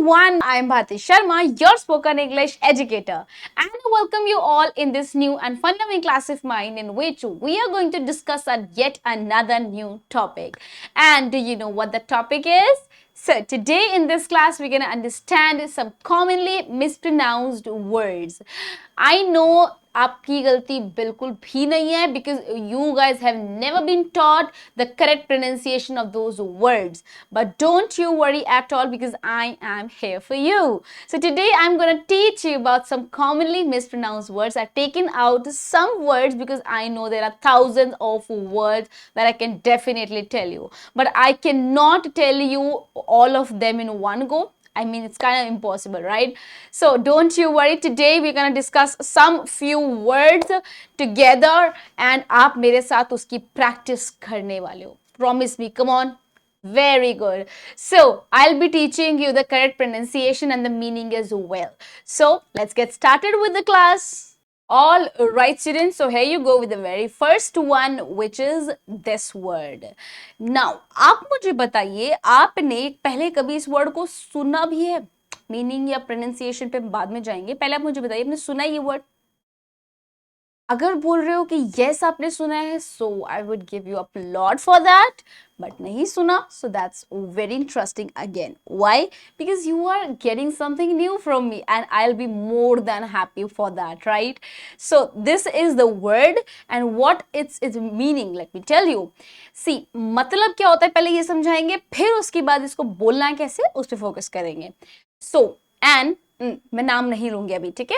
everyone, I am Bharti Sharma, your spoken English educator, and I welcome you all in this new and fun-loving class of mine in which we are going to discuss yet another new topic. And do you know what the topic is? So today in this class, we're going to understand some commonly mispronounced words. I know आपकी गलती बिल्कुल भी नहीं है because you guys have never been taught the correct pronunciation of those words. But don't you worry at all because I am here for you. So today I'm going to teach you about some commonly mispronounced words. I've taken out some words because I know there are thousands of words that I can definitely tell you. But I cannot tell you all of them in one go. I mean, it's kind of impossible, right? So don't you worry. Today we're going to discuss some few words together and आप मेरे साथ उसकी practice करने वाले हो. Promise me, come on. Very good. So I'll be teaching you the correct pronunciation and the meaning as well. So let's get started with the class. All right, students. So here you go with the very first one, which is this word. Now, आप मुझे बताइए, आपने पहले कभी इस word को सुना भी है? मीनिंग या प्रोनाउंसिएशन पे बाद में जाएंगे. पहले आप मुझे बताइए, आपने सुना ये वर्ड? अगर बोल रहे हो कि यस आपने सुना है, so I would give you applaud for that. But नहीं सुना, so that's very interesting again. Why? Because you are getting something new from me and I will be more than happy for that, right? So this is the word and what its meaning, let me tell you. See, मतलब क्या होता है पहले ये समझाएंगे, फिर उसके बाद इसको बोलना है कैसे, उस पर फोकस करेंगे. सो एंड मैं नाम नहीं लूंगी अभी, ठीक है?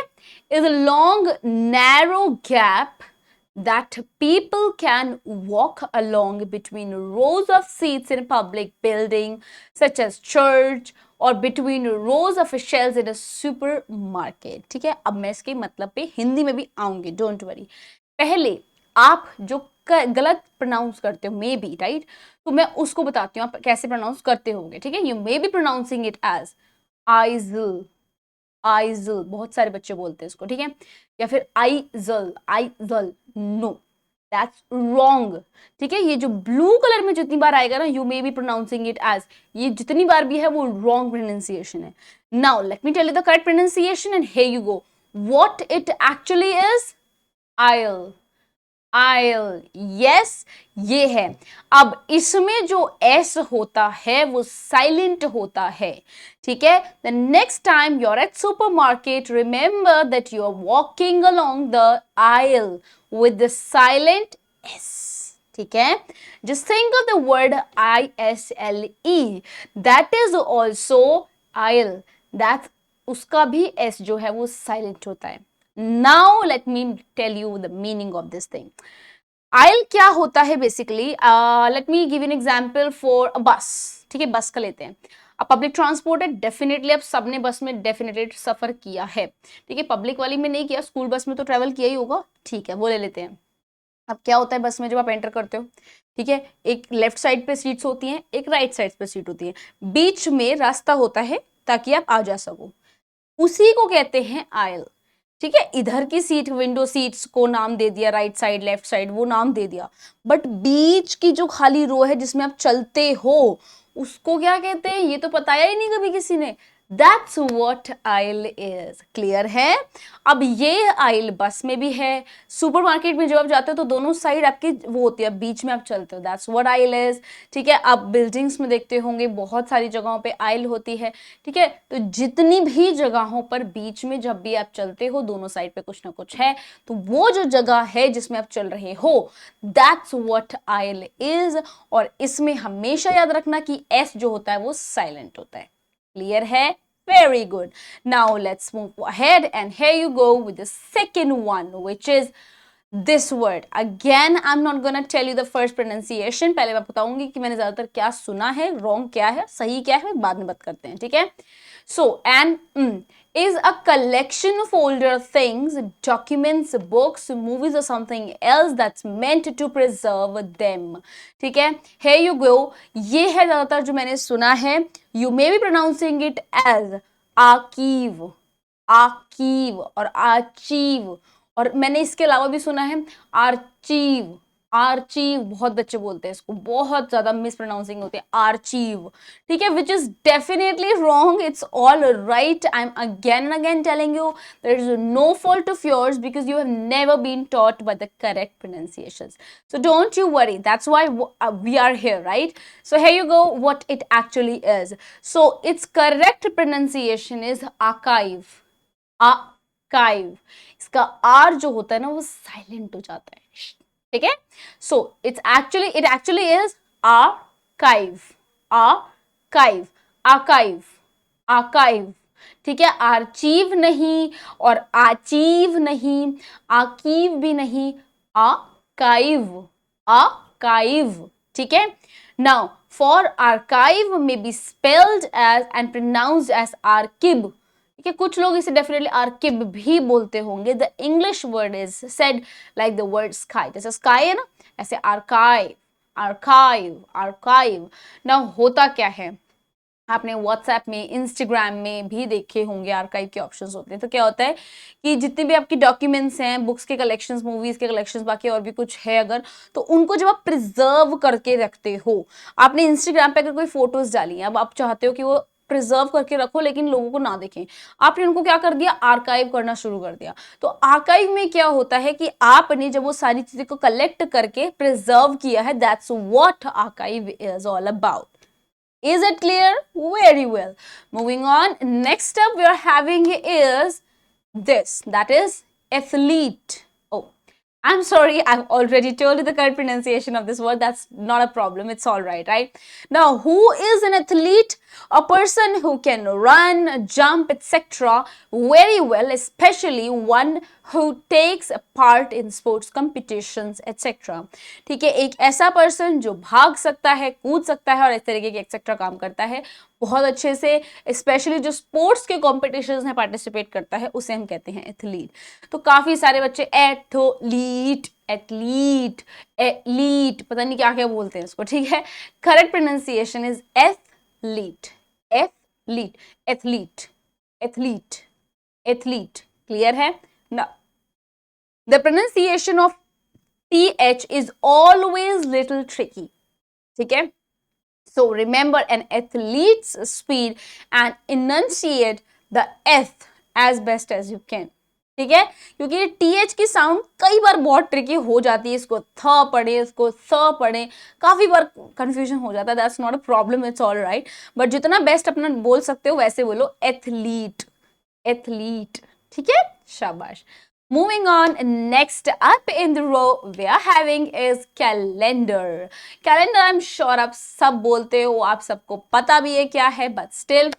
is a long narrow gap that people can walk along between rows of seats in a public building such as church or between rows of shelves in a supermarket. ठीक है, अब मैं इसके मतलब पे हिंदी में भी आऊंगी, डोंट वरी. पहले आप जो गलत प्रोनाउंस करते हो मे बी, राइट, तो मैं उसको बताती हूँ आप कैसे प्रोनाउंस करते होंगे. ठीक है, you may be pronouncing it as aisle, aisle, बहुत सारे बच्चे बोलते हैं इसको, ठीक है, या फिर aisle, aisle. No, that's wrong. ठीक है, ये जो ब्लू कलर में जितनी बार आएगा ना, you may be pronouncing it as, ये जितनी बार भी है वो रॉन्ग प्रोनाउंसिएशन है. Now let me tell you the correct pronunciation and here you go. What it actually is, aisle, aisle. Yes, ये है. अब इसमें जो एस होता है वो साइलेंट होता है. ठीक है, the next time you are at supermarket, remember that you are walking along the aisle with the silent S. ठीक है, just think of the word ISLE, that is also aisle. That, उसका भी S जो है वो silent होता है. Now let me tell you the meaning of this thing. Aisle क्या होता है basically? Let me give you an example for a bus. ठीक है, बस का लेते हैं. अब पब्लिक ट्रांसपोर्ट है, डेफिनेटली अब सबने बस में डेफिनेटली सफर किया है. ठीक है, पब्लिक वाली में नहीं किया, स्कूल बस में तो ट्रेवल किया ही होगा. ठीक है, वो ले लेते हैं. अब क्या होता है बस में जब आप एंटर करते हो, ठीक है, एक लेफ्ट साइड पे सीट्स होती हैं, एक राइट साइड पे सीट होती है, बीच में रास्ता होता है ताकि आप आ जा सको. उसी को कहते हैं आयल. ठीक है, इधर की सीट, विंडो सीट्स को नाम दे दिया, राइट साइड लेफ्ट साइड वो नाम दे दिया, बट बीच की जो खाली रो है जिसमें आप चलते हो उसको क्या कहते हैं ये तो बताया ही नहीं कभी किसी ने. That's what aisle is. Clear है? अब ये आइल बस में भी है, सुपरमार्केट में जब आप जाते हो तो दोनों साइड आपकी वो होती है, बीच में आप चलते हो. That's what aisle is. ठीक है, आप बिल्डिंग्स में देखते होंगे बहुत सारी जगहों पे आइल होती है. ठीक है, तो जितनी भी जगहों पर बीच में जब भी आप चलते हो दोनों साइड पे कुछ ना कुछ है, तो वो जो जगह है जिसमें आप चल रहे हो, That's what aisle is. और इसमें हमेशा याद रखना कि S जो होता है वो साइलेंट होता है. Clear है? Very good. Now let's move ahead and here you go with the second one, which is this word. Again, I'm not gonna tell you the first pronunciation. पहले मैं बताऊंगी कि मैंने ज्यादातर क्या सुना है, wrong क्या है, सही क्या है, बाद में बात करते हैं. ठीक है? So, and is a collection of older things, documents, books, movies or something else that's meant to preserve them. ठीक है, here you go. ये है ज्यादातर जो मैंने सुना है. You may be pronouncing it as archive, archive और archive, और मैंने इसके अलावा भी सुना है archive, आर्चीव, बहुत बच्चे बोलते हैं इसको, बहुत ज्यादा मिस प्रोनाउंसिंग होती है आर्चीव, ठीक है, which is definitely wrong. It's all right. I am again and again telling you there is no fault of yours because you have never been taught by the correct pronunciations. So don't you worry, that's why we are here, right? So here you go, what it actually is. So its correct pronunciation is archive. archive. इसका are जो होता है ना वो silent हो जाता है, ठीक है. So it actually is archive. Archive. Archive. Archive, ठीक है. आर्चीव नहीं और आचीव नहीं, आकीव भी नहीं, आर्काइव. आर्काइव, ठीक है. Now for archive may be spelled as and pronounced as आर्किब, ठीक है. कुछ लोग इसे डेफिनेटली आर्किब भी बोलते होंगे. The English word is said like the word sky. जैसे स्काई है ना, ऐसे आर्काइव. आर्काइव. आर्काइव. ना होता क्या है, आपने व्हाट्सएप में, इंस्टाग्राम में भी देखे होंगे आर्काइव के ऑप्शंस होते हैं. तो क्या होता है कि जितने भी आपकी डॉक्यूमेंट्स हैं, बुक्स के कलेक्शंस, मूवीज के कलेक्शंस, बाकी और भी कुछ है अगर, तो उनको जब आप प्रिजर्व करके रखते हो, आपने इंस्टाग्राम पे अगर कोई फोटोज डाली है, अब आप चाहते हो कि वो प्रिजर्व करके रखो लेकिन लोगों को ना देखें, आपने उनको क्या कर दिया, आर्काइव करना शुरू कर दिया. तो आर्काइव में क्या होता है कि आपने जब वो सारी चीजें को कलेक्ट करके प्रिजर्व किया है, that's what archive is all about. Is it clear? Very well. Moving on, next up we are having is this, that is athlete. Oh, I'm sorry, I've already told you the correct pronunciation of this word. That's not a problem. It's all right, right? Now, who is an athlete? A person who can run, jump, etc. very well, especially one who takes part in sports competitions, etc. ठीक है, एक ऐसा person जो भाग सकता है, कूद सकता है और इस तरीके के एक्सेट्रा काम करता है बहुत अच्छे से, स्पेशली जो स्पोर्ट्स के कॉम्पिटिशन्स में पार्टिसिपेट करता है, उसे हम कहते हैं एथलीट. तो काफी सारे बच्चे एथलीट, एथलीट, एथलीट, पता नहीं क्या क्या बोलते हैं इसको, ठीक है. Correct pronunciation is athlete. Athlete. Athlete. Athlete. Athlete. Clear है ना. The pronunciation of th is always little tricky, ठीक है. So remember an athlete's speed and enunciate the th as best as you can, ठीक है. क्योंकि th की sound कई बार बहुत ट्रिकी हो जाती है, इसको थ पढ़े, इसको स पढ़े, काफी बार कंफ्यूजन हो जाता है. That's not a problem, it's all right. But जितना बेस्ट अपना बोल सकते हो वैसे बोलो, एथलीट. एथलीट, ठीक है, शाबाश. Moving on, next up in the row we are having is calendar. Calendar I'm sure आप सब बोलते हो, आप सबको पता भी है क्या है, but still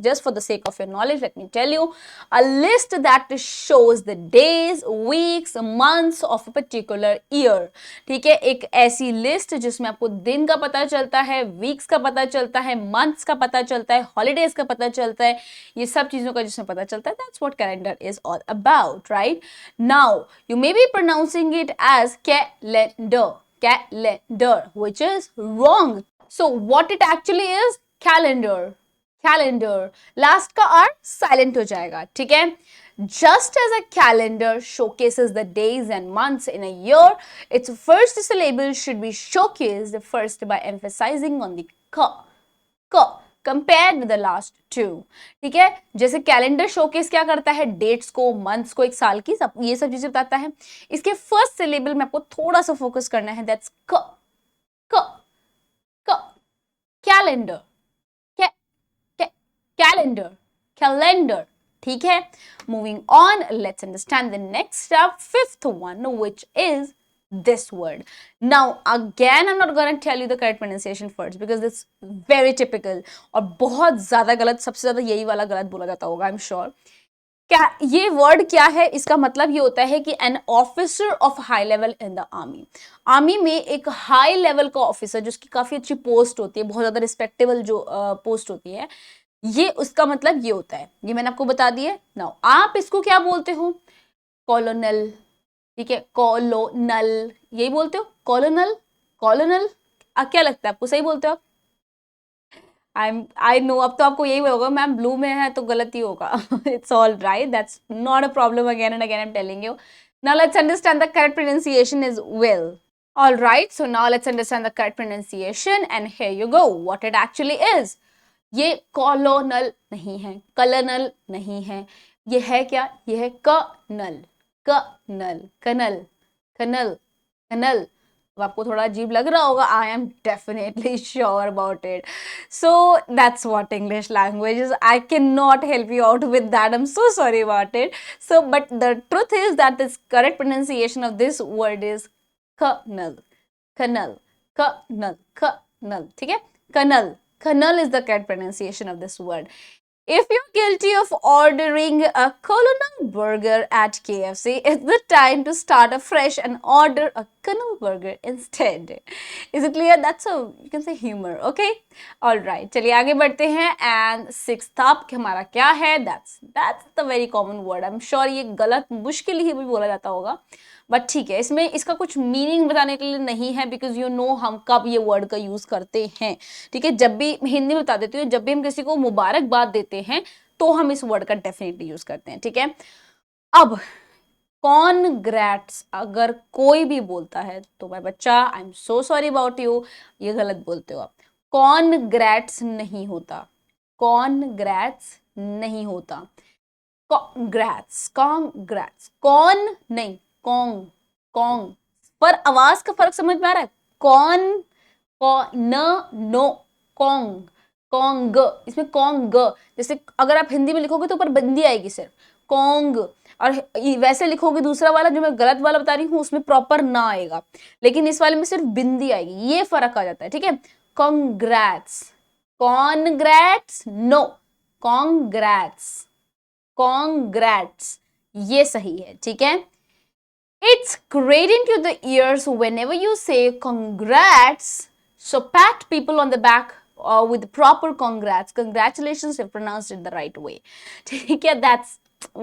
just for the sake of your knowledge let me tell you, a list that shows the days, weeks, months of a particular year. ठीक है, एक ऐसी लिस्ट जिसमें आपको दिन का पता चलता है, वीक्स का पता चलता है, मंथ्स का पता चलता है, हॉलीडेज का पता चलता है, ये सब चीजों का जिसमें पता चलता है. That's what calendar is all about, right? Now, you may be pronouncing it as calendar, calendar, which is wrong. So, what it actually is? Calendar, calendar. Last का R silent हो जाएगा, ठीक है? Just as a calendar showcases the days and months in a year, its first syllable should be showcased first by emphasizing on the k. Compare with the last two, ठीक है. जैसे calendar showcase क्या करता है, dates को, months को, एक साल की सब ये सब चीजें बताता है. इसके फर्स्ट सिलेबल में आपको थोड़ा सा फोकस करना है, दैट्स क. क. क. कैलेंडर. कैलेंडर. कैलेंडर, ठीक है. Moving on, let's understand the next step, fifth one, which is this word. Now again I'm not going to tell you the correct pronunciation first because it's very typical और बहुत ज्यादा गलत, सबसे ज्यादा यही वाला गलत बोला जाता होगा, I'm sure. क्या ये वर्ड क्या है, इसका मतलब ये होता है कि an officer of high level in the army. Army में एक हाई लेवल का ऑफिसर जिसकी काफी अच्छी पोस्ट होती है, बहुत ज्यादा रिस्पेक्टेबल जो पोस्ट होती है, ये उसका मतलब ये होता है. ये मैंने आपको बता दिया. नाउ आप इसको क्या बोलते हो, कॉलोनल, ठीक है, कॉलोनल, यही बोलते हो, कॉलोनल. कॉलोनल क्या लगता है आपको, सही बोलते हो आप? आई नो, अब तो आपको यही होगा, मैम ब्लू में है तो गलत ही होगा. It's all right, that's not a problem. Again and again I am telling you. Now let's understand the correct pronunciation is well. All right, so now let's understand the correct pronunciation, and here you go what it actually is. ये कॉलोनल नहीं है, कलनल नहीं है, ये है क्या, ये है कनल, कनल, कनल, कनल, कनल। अब आपको थोड़ा अजीब लग रहा होगा, I am definitely sure about it. So that's what English language is. I can not help you out with that, I am so sorry about it. So but the truth is that this correct pronunciation of this word is colonel, colonel, colonel, colonel. ठीक है, कनल. Kernel is the correct pronunciation of this word. If you're guilty of ordering a colonel burger at KFC, it's the time to start afresh and order a colonel burger instead. Is it clear? That's a, you can say, humor. Okay? All right. चलिए आगे बढ़ते हैं. And sixth up हमारा क्या है? That's the very common word. I'm sure ये गलत मुश्किल ही भी बोला जाता होगा, बट ठीक है, इसमें इसका कुछ मीनिंग बताने के लिए नहीं है, बिकॉज यू नो हम कब ये वर्ड का यूज करते हैं. ठीक है, जब भी हिंदी में बता देती हूँ, जब भी हम किसी को मुबारकबाद देते हैं तो हम इस वर्ड का डेफिनेटली यूज करते हैं. ठीक है, अब कॉन्ग्रेट्स अगर कोई भी बोलता है तो भाई बच्चा, आई am so sorry about you, ये गलत बोलते हो आप. कॉन्ग्रेट्स नहीं होता, कॉन्ग्रेट्स नहीं होता, कॉन्ग्रेट्स, कॉन्ग्रेट्स, कौन नहीं, कॉन्ग, कॉन्ग. पर आवाज का फर्क समझ में आ रहा है? कौन, न, नो, कॉन्ग, कॉन्ग. इसमें कॉन्ग, जैसे अगर आप हिंदी में लिखोगे तो ऊपर बिंदी आएगी सिर्फ, कॉन्ग. और वैसे लिखोगे दूसरा वाला जो मैं गलत वाला बता रही हूँ, उसमें प्रॉपर ना आएगा, लेकिन इस वाले में सिर्फ बिंदी आएगी, ये फर्क आ जाता है. ठीक है, congrats, congrats, no, congrats, congrats, ये सही है. ठीक है, it's grating to the ears whenever you say congrats, so pat people on the back with proper congrats, congratulations if pronounced it the right way. ठीक है, that's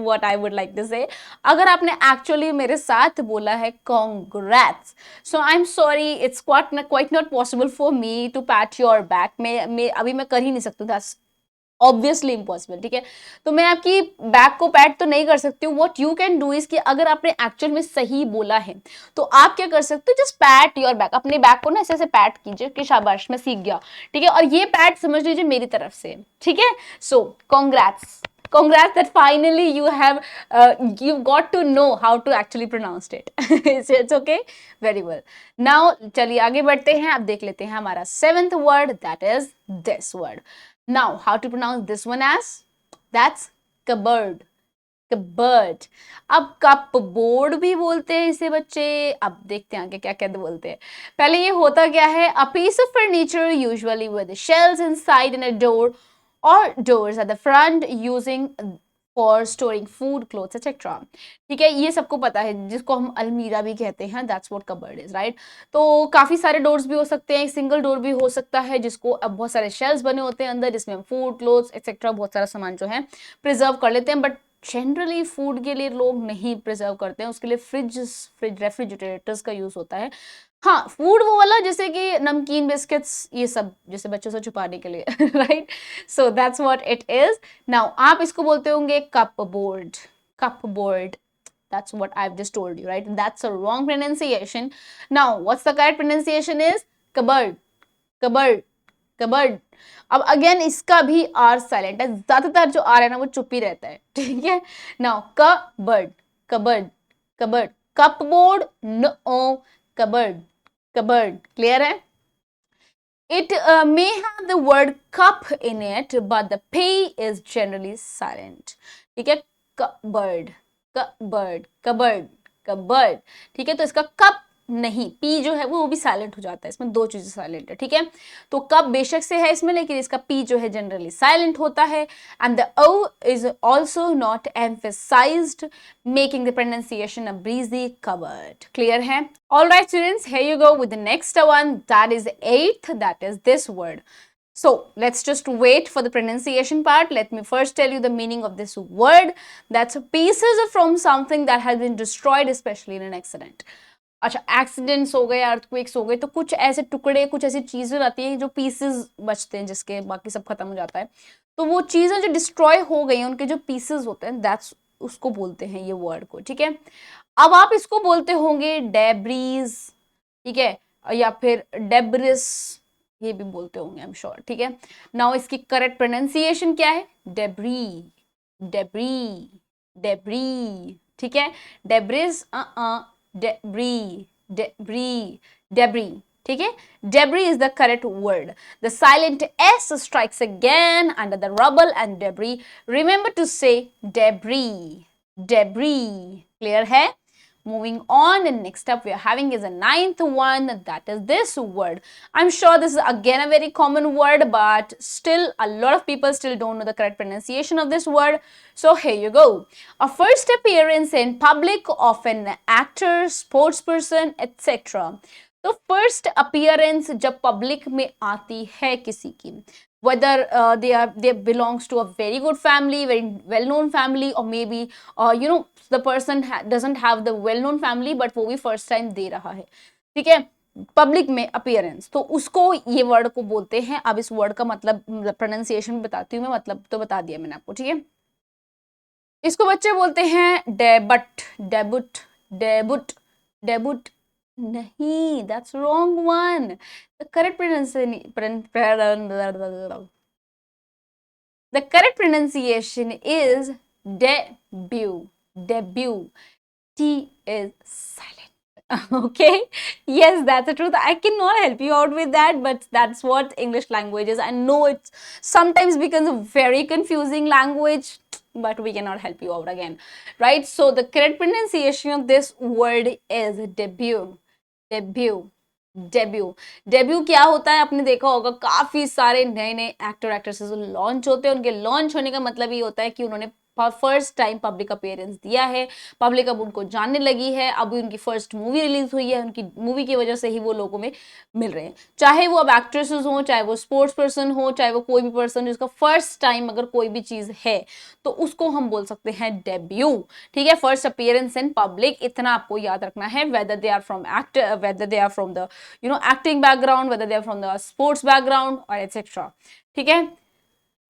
what I would like to say. अगर आपने actually मेरे साथ बोला है congrats, so I'm sorry, it's quite not possible for me to pat your back. मैं अभी मैं कर ही नहीं सकती, that's ऑब्वियसली इम्पॉसिबल. ठीक है, तो मैं आपकी बैक को पैट तो नहीं कर सकती हूँ. What you can do is कि अगर आपने एक्चुअल में सही बोला है तो आप क्या कर सकते हो, जस्ट पैट योर बैक, अपने बैक को ना ऐसे ऐसे पैट कीजिए कि शाबाश मैं सीख गया. ठीक है, और ये पैट समझ लीजिए मेरी तरफ से. ठीक है, सो congrats, congrats that finally you have you got to know how to actually pronounce it. It's okay, very well. Now चलिए आगे बढ़ते हैं. अब देख लेते हैं हमारा seventh word, that is this word. Now how to pronounce this one as, that's cupboard, cupboard. अब कपबोर्ड भी बोलते हैं इसे बच्चे. अब देखते हैं आगे क्या क्या बोलते हैं. पहले ये होता क्या है, a piece of furniture usually with shelves inside and a door or doors at the front using for storing food, clothes, etc. ठीक है, ये सबको पता है, जिसको हम अलमीरा भी कहते हैं, that's what cupboard is, right? तो काफी सारे डोर्स भी हो सकते हैं, सिंगल डोर भी हो सकता है, जिसको अब बहुत सारे शेल्व्स बने होते हैं अंदर, जिसमें हम फूड, क्लोथ्स, एक्सेट्रा बहुत सारा सामान जो है प्रिजर्व कर लेते हैं. बट जनरली फूड के लिए लोग नहीं प्रिजर्व करते हैं, उसके लिए फ्रिज रेफ्रिजरेटर्स का यूज होता है. हाँ, फूड वो वाला जैसे कि नमकीन, बिस्किट्स, ये सब जैसे बच्चों से छुपाने के लिए, right? So that's what it is. Now आप इसको बोलते होंगे cup board, cup board. That's what I've just told you, right? That's a wrong pronunciation. Now, what's the correct pronunciation is cupboard, cupboard, cupboard. अब again इसका भी are silent है, ज्यादातर जो आर है ना वो चुप ही रहता है. ठीक है, now cupboard, cupboard, cupboard, cupboard, no, cupboard, cupboard. Clear है? It may have the word cup in it, but the P is generally silent. ठीक है, cupboard, cupboard, cupboard, cupboard. ठीक है, तो इसका कप नहीं, पी जो है वो भी साइलेंट हो जाता है. इसमें दो चीजें साइलेंट है. ठीक है, तो कप बेशक से है इसमें, लेकिन इसका पी जो है जनरली साइलेंट होता है. And the O is also not emphasized, making the pronunciation a breezy. Covered. Clear है? All right students, here you go with the next one, that is eighth, that is this word. So let's just wait for the pronunciation part. Let me first tell you the meaning of this word. That's pieces from something that has been destroyed, especially in an accident. अच्छा, accidents हो गए, earthquakes हो गए, तो कुछ ऐसे टुकड़े, कुछ ऐसी चीजें रहती हैं जो पीसेस बचते हैं, जिसके बाकी सब खत्म हो जाता है. तो वो चीजें जो डिस्ट्रॉय हो गई हैं, उनके जो पीसेस होते हैं, दैट्स, उसको बोलते हैं ये वर्ड को. ठीक है, अब आप इसको बोलते होंगे डेब्रीज, ठीक है, या फिर डेब्रिस ये भी बोलते होंगे, आई एम श्योर, ठीक है। नाउ इसकी करेक्ट प्रोनाउंसिएशन क्या है? डेब्री, डेब्री, डेब्री, ठीक है। डेब्रिस डेब्री, डेब्री, डेब्री, ठीक है। Debris is the correct word. The silent S strikes again under the rubble and debris. Remember to say debris, debris. Clear है? Moving on, and next up we are having is a ninth one, that is this word. I'm sure this is again a very common word, but still a lot of people still don't know the correct pronunciation of this word. So here you go. A first appearance in public of an actor, sports person, etc. तो first appearance जब public में आती है किसी की, whether they belongs to a very good family, very well known family, or maybe the person doesn't have the well known family, but वो भी first time दे रहा है, ठीक है, पब्लिक में अपीयरेंस, तो उसको ये वर्ड को बोलते हैं। अब इस वर्ड का मतलब प्रोनाउंसिएशन बताती हूँ मैं, मतलब तो बता दिया मैंने आपको, ठीक है। इसको बच्चे बोलते हैं डेबट, डेबुट, डेबुट, डेबुट नहीं, that's wrong one. The correct pronunciation is debut, debut. T is silent. Okay, yes, that's the truth. I cannot help you out with that, but that's what English language is. I know it sometimes becomes a very confusing language, but we cannot help you out again, right? So the correct pronunciation of this word is debut, debut, debut. Debut क्या होता है आपने देखा होगा, काफी सारे नए नए एक्टर एक्ट्रेसेस लॉन्च होते हैं, उनके लॉन्च होने का मतलब ये होता है कि उन्होंने फर्स्ट टाइम पब्लिक अपीयरेंस दिया है, पब्लिक अब उनको जानने लगी है, अब उनकी फर्स्ट मूवी रिलीज हुई है, उनकी मूवी की वजह से ही वो लोगों में मिल रहे हैं, चाहे वो अब एक्ट्रेसेस हो, चाहे वो स्पोर्ट्स पर्सन हो, चाहे वो कोई भी पर्सन जिसका फर्स्ट टाइम अगर कोई भी चीज है तो उसको हम बोल सकते हैं डेब्यू, ठीक है। फर्स्ट अपीयरेंस इन पब्लिक, इतना आपको याद रखना है, whether they are from actor, whether they are from the acting background, whether they are from the sports background or etc. ठीक है।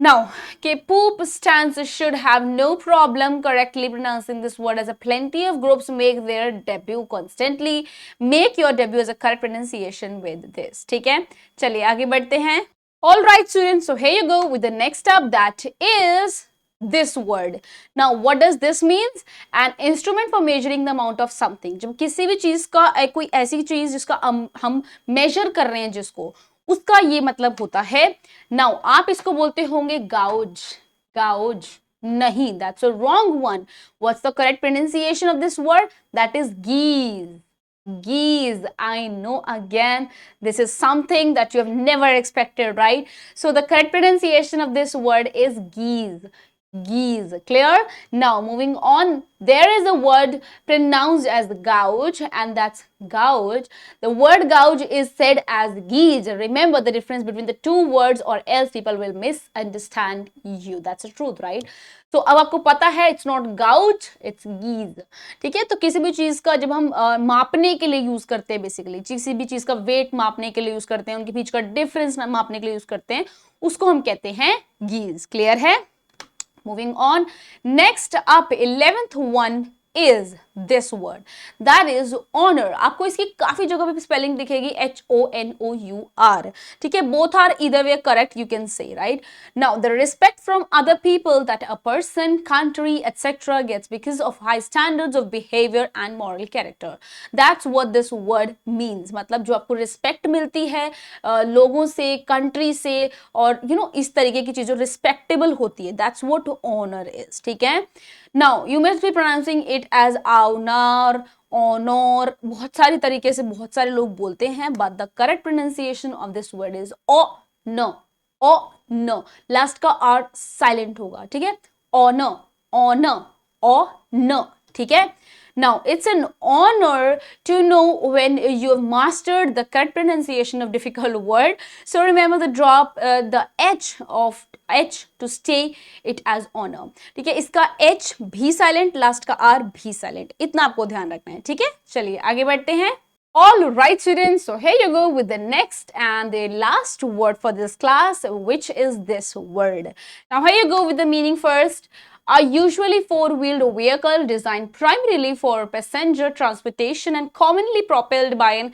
Now, के poop stands should have no problem correctly pronouncing this word, as a plenty of groups make their debut constantly. Make your debut as a correct pronunciation with this. ठीक है, चलिए आगे बढ़ते हैं। All right, students. So here you go with the next up, that is this word. Now what does this means? An instrument for measuring the amount of something. जब किसी भी चीज का कोई ऐसी चीज जिसका हम मेजर कर रहे हैं जिसको, उसका ये मतलब होता है। नाउ आप इसको बोलते होंगे गाउज, गाउज नहीं, that's a wrong one. What's the correct pronunciation of this word? That is geese, geese. I know, again this is something that you have never expected, right? So the correct pronunciation of this word is geese, geese. Clear? Now moving on, there is a word pronounced as gouge, and that's gouge. The word gouge is said as geese. Remember the difference between the two words, or else people will misunderstand you. That's the truth, right? तो अब आपको पता है, it's not गाउज, it's गीज, ठीक है। तो किसी भी चीज का जब हम मापने के लिए यूज करते हैं, बेसिकली किसी भी चीज का वेट मापने के लिए यूज करते हैं, उनके बीच का डिफरेंस मापने के लिए यूज करते हैं, उसको हम कहते हैं गीज। क्लियर है? Moving on, next up, 11th one is this word, that is honor. आपको इसकी काफी जगह पे स्पेलिंग दिखेगी HONOUR, ठीक है। both are either way correct, you can say, right? Now the respect from other people that a person, country, etc. gets because of high standards of behavior and moral character, that's what this word means. मतलब जो आपको respect मिलती है लोगों से, country से, और इस तरीके की चीजों रिस्पेक्टेबल होती है, that's what honor is, ठीक है। Now you must be pronouncing it as honor, honor, बहुत सारी तरीके से बहुत सारे लोग बोलते हैं, but the correct pronunciation of this word is honor, honor. Last का R साइलेंट होगा, ठीक है। honor, honor, honor, ठीक है। Now, it's an honor to know when you have mastered the correct pronunciation of difficult word. So remember the drop the H to stay it as honor. ठीक है, इसका H भी silent, last का R भी silent. इतना आपको ध्यान रखना है, ठीक है। चलिए आगे बढ़ते हैं। All right, students, so here you go with the next and the last word for this class, which is this word. Now here you go with the meaning first. are usually four-wheeled vehicle designed primarily for passenger transportation and commonly propelled by an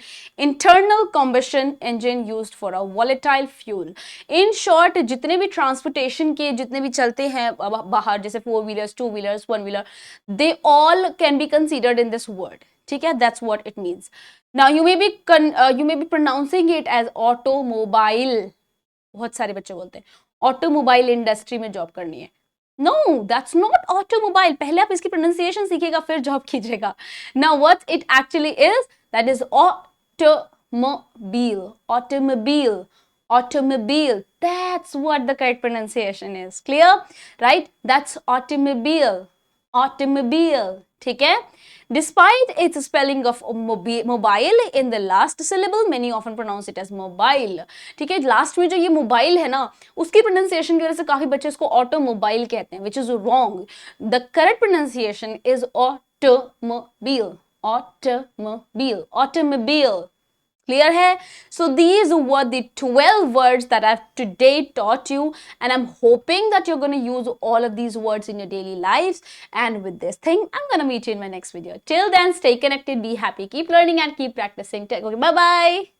internal combustion engine used for a volatile fuel. In short, जितने भी transportation के जितने भी चलते हैं बाहर जैसे four wheelers, two wheelers, one wheeler, they all can be considered in this word. ठीक है, that's what it means. Now you may be pronouncing it as automobile. बहुत सारे बच्चे बोलते हैं ऑटोमोबाइल इंडस्ट्री में जॉब करनी है. No, that's not automobile. पहले आप इसकी प्रोनाउंसिएशन सीखिएगा फिर जॉब कीजिएगा. Now what it actually is, that is automobile. Automobile, automobile, that's what the correct pronunciation is. Clear? Right? That's automobile. Automobile. ठीक है? Despite its spelling of mobile in the last syllable, many often pronounce it as mobile. ठीक है, last में जो ये mobile है ना, उसकी प्रोनाउंसिएशन की वजह से काफी बच्चे इसको ऑटोमोबाइल कहते हैं, which is wrong. The correct pronunciation is automobile. Automobile. Automobile. Clear hai? So these were the 12 words that I've today taught you, and I'm hoping that you're going to use all of these words in your daily lives. And with this thing, I'm going to meet you in my next video. Till then, stay connected, be happy, keep learning and keep practicing. Okay, bye bye.